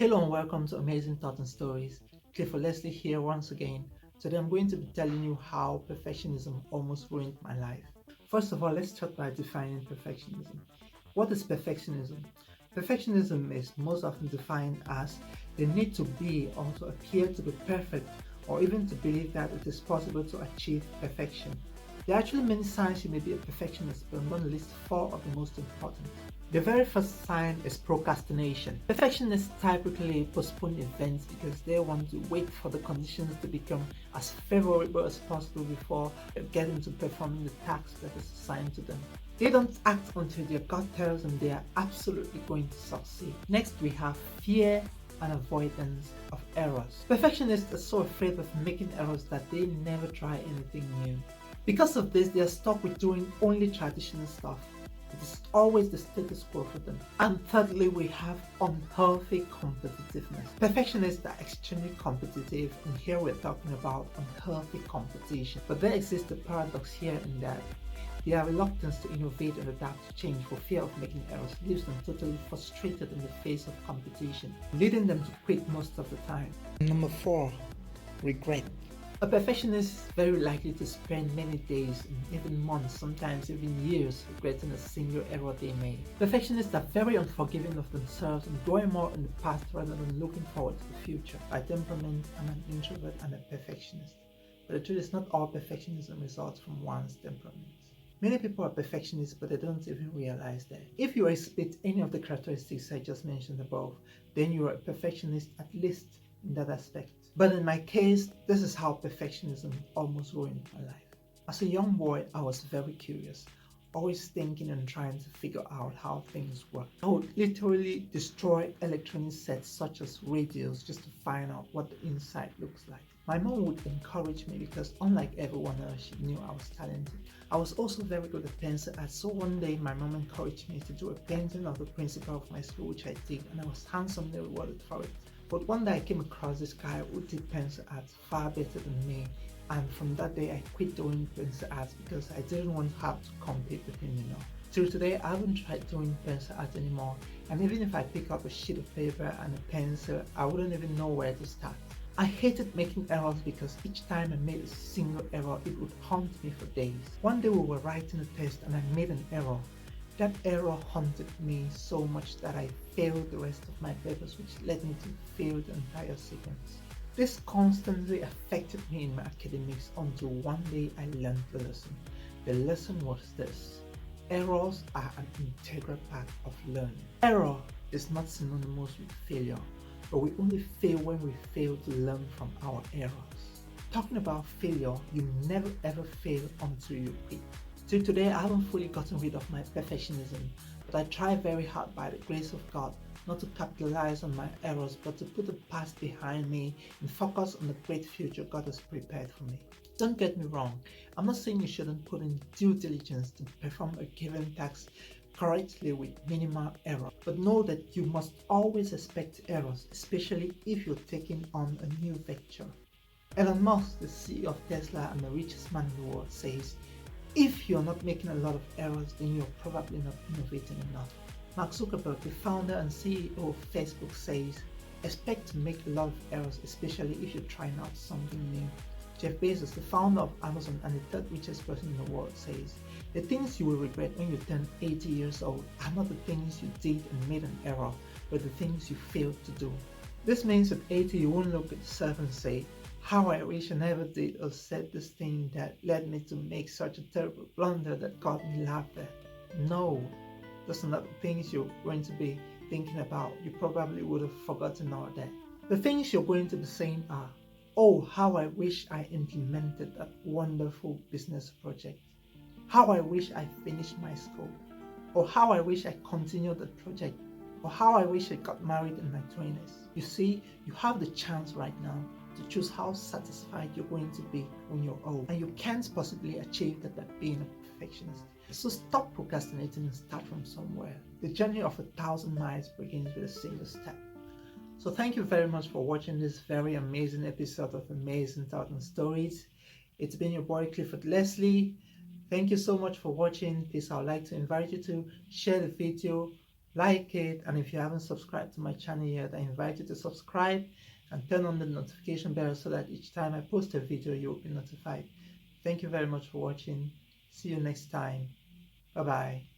Hello and welcome to Amazing Thoughts and Stories. Clifford Leslie here once again. Today I'm going to be telling you how perfectionism almost ruined my life. First of all, let's start by defining perfectionism. What is perfectionism? Perfectionism is most often defined as the need to be or to appear to be perfect, or even to believe that it is possible to achieve perfection. There are actually many signs you may be a perfectionist, but I'm going to list four of the most important. The very first sign is procrastination. Perfectionists typically postpone events because they want to wait for the conditions to become as favorable as possible before getting to performing the task that is assigned to them. They don't act until their gut tells them they are absolutely going to succeed. Next, we have fear and avoidance of errors. Perfectionists are so afraid of making errors that they never try anything new. Because of this, they are stuck with doing only traditional stuff. It is always the status quo for them. And thirdly, we have unhealthy competitiveness. Perfectionists are extremely competitive, and here we're talking about unhealthy competition. But there exists a paradox here in that their reluctance to innovate and adapt to change for fear of making errors leaves them totally frustrated in the face of competition, leading them to quit most of the time. Number 4. Regret. A perfectionist is very likely to spend many days and even months, sometimes even years, regretting a single error they made. Perfectionists are very unforgiving of themselves and dwell more on the past rather than looking forward to the future. By temperament, I'm an introvert and a perfectionist. But the truth is, not all perfectionism results from one's temperament. Many people are perfectionists, but they don't even realize that. If you exhibit any of the characteristics I just mentioned above, then you are a perfectionist, at least in that aspect. But in my case, this is how perfectionism almost ruined my life. As a young boy, I was very curious, always thinking and trying to figure out how things work. I would literally destroy electronic sets such as radios just to find out what the inside looks like. My mom would encourage me because unlike everyone else, she knew I was talented. I was also very good at pencil art, so one day my mom encouraged me to do a painting of the principal of my school, which I did, and I was handsomely rewarded for it. But one day I came across this guy who did pencil art far better than me, and from that day I quit doing pencil art because I didn't want to have to compete with him. Till today I haven't tried doing pencil art anymore, and even if I pick up a sheet of paper and a pencil, I wouldn't even know where to start. I hated making errors because each time I made a single error, it would haunt me for days. One day we were writing a test and I made an error. That error haunted me so much that I failed the rest of my papers, which led me to fail the entire sequence. This constantly affected me in my academics until one day I learned the lesson. The lesson was this: errors are an integral part of learning. Error is not synonymous with failure, but we only fail when we fail to learn from our errors. Talking about failure, you never ever fail until you quit. Till today, I haven't fully gotten rid of my perfectionism, but I try very hard by the grace of God not to capitalize on my errors, but to put the past behind me and focus on the great future God has prepared for me. Don't get me wrong, I'm not saying you shouldn't put in due diligence to perform a given task correctly with minimal error, but know that you must always expect errors, especially if you're taking on a new venture. Elon Musk, the CEO of Tesla and the richest man in the world, says, "If you're not making a lot of errors, then you're probably not innovating enough." Mark Zuckerberg, the founder and CEO of Facebook, says, "Expect to make a lot of errors, especially if you're trying out something new." Jeff Bezos, the founder of Amazon and the third richest person in the world, says, "The things you will regret when you turn 80 years old are not the things you did and made an error, but the things you failed to do." This means at 80 you won't look at yourself and say, "How I wish I never did or said this thing that led me to make such a terrible blunder that got me laughed at." No, those are not the things you're going to be thinking about. You probably would have forgotten all that. The things you're going to be saying are, "Oh, how I wish I implemented that wonderful business project. How I wish I finished my school. Or how I wish I continued that project. Or how I wish I got married in my 20s. You see, you have the chance right now to choose how satisfied you're going to be when you're old, and you can't possibly achieve that by being a perfectionist. So stop procrastinating and start from somewhere. The journey of 1,000 miles begins with a single step. So thank you very much for watching this very amazing episode of Amazing Thoughts and Stories. It's been your boy Clifford Leslie. Thank you so much for watching. Please, I would like to invite you to share the video, like it, and if you haven't subscribed to my channel yet, I invite you to subscribe and turn on the notification bell so that each time I post a video, you'll be notified. Thank you very much for watching. See you next time. Bye bye.